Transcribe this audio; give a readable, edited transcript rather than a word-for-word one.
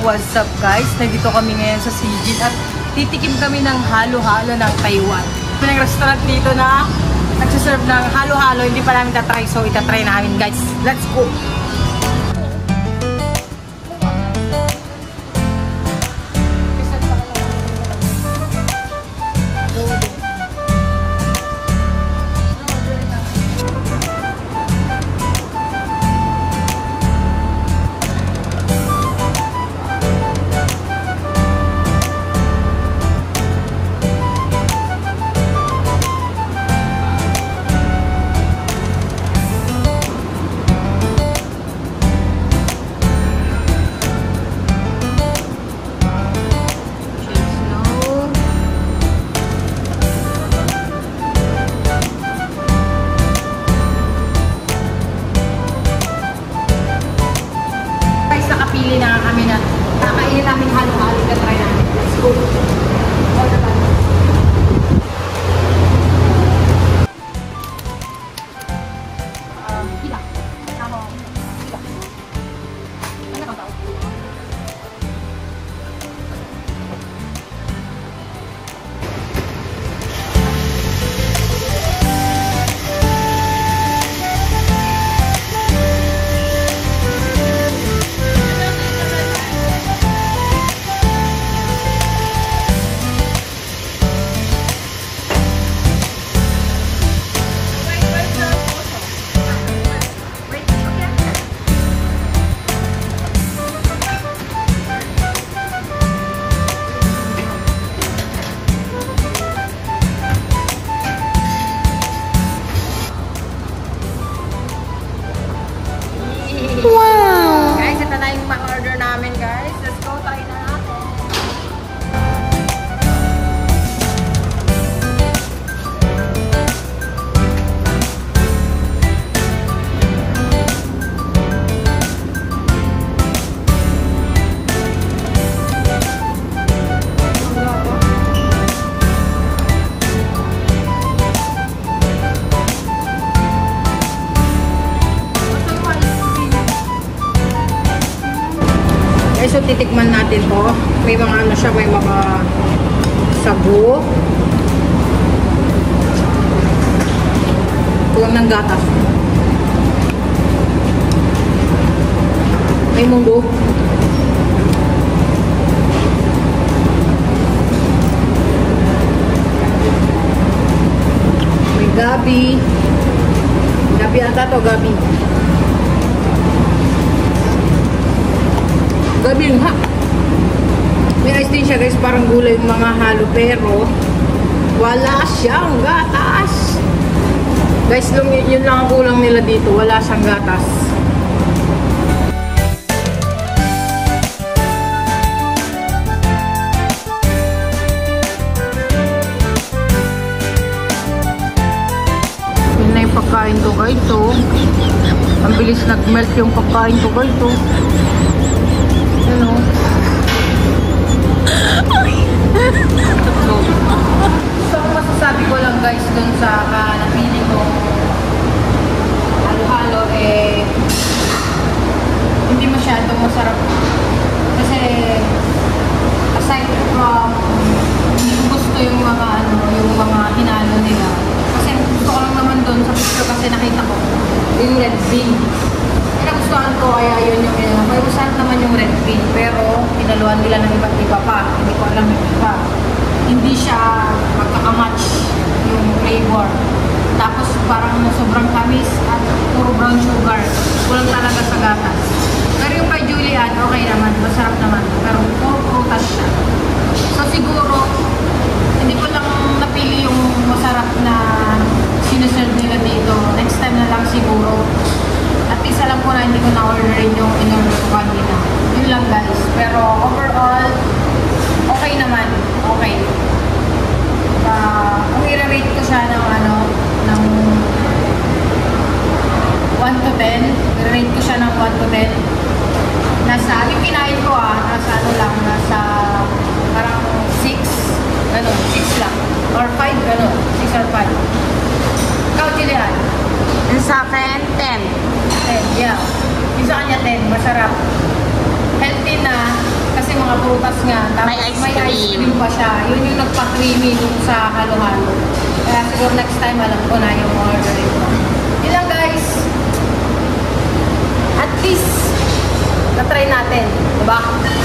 what's up guys? Nandito kami ngayon sa Sijin at titikim kami ng halo-halo ng Taiwan. May restaurant dito na nagsiserve ng halo-halo, hindi pa namin tatry, so itatry namin guys. Let's go! Nakapili na kami na kakainin namin halo-halo na try namin. Let's go! All the time. Hila. Ako. Hila. Ano ka tao? Wow! Guys, ito na yung ma-order namin guys. Let's go, tayo na natin. So, titikman natin to. May mga ano siya, may mga sago. Kulang ng gatas. May munggo. May gabi. Gabi ata to, gabi. Gabi yung ha. May ice din siya guys, parang gulay yung mga halo pero wala siyang gatas. Guys, yun lang ang kulang nila dito, wala siyang gatas. Yun na yung pagkain to guys, to. Ang bilis nag-melt yung pagkain to guys, to. Ano? So, masasabi ko lang guys dun sa napili ko halo-halo hindi masyadong masarap kasi aside from hindi ko gusto yung mga hinalo nila kasi gusto ko lang naman dun sa picture kasi nakita ko yung red bean. Nagustuhan ko kaya yun yung may masarap naman yung red bean pero pinaluan nila ng iba't iba pa, hindi ko alam yung iba, hindi siya magkakamatch yung flavor, tapos parang sobrang tamis at puro brown sugar, kulang talaga sa gatas. Pero yung kay Julian okay naman, masarap naman pero puro prutas siya, so siguro hindi ko lang napili yung masarap na sinuserve nila dito, next time na lang siguro. At least alam ko na hindi ko na-orderin yung in-order ko kanina. Yun lang guys. Pero overall, okay naman. Okay. Kung i-rate ko siya ng ng 1 to 10, i-rate ko siya ng 1 to 10. Nasa, yung kinain ko nasa nasa parang 6, 6 lang. Or 5, 6 or 5. Ikaw, Julian? Yung sa akin, 10. 10, yeah. Yung sa kanya 10, masarap. Healthy na, Kasi mga prutas nga. Tapos May ice may ice cream. cream pa siya. Yun yung nagpa-creamy dun sa halo-halo. Kaya siguro next time alam ko na yung orderin ko. Yun lang guys. At least, na-try natin. Diba? Okay.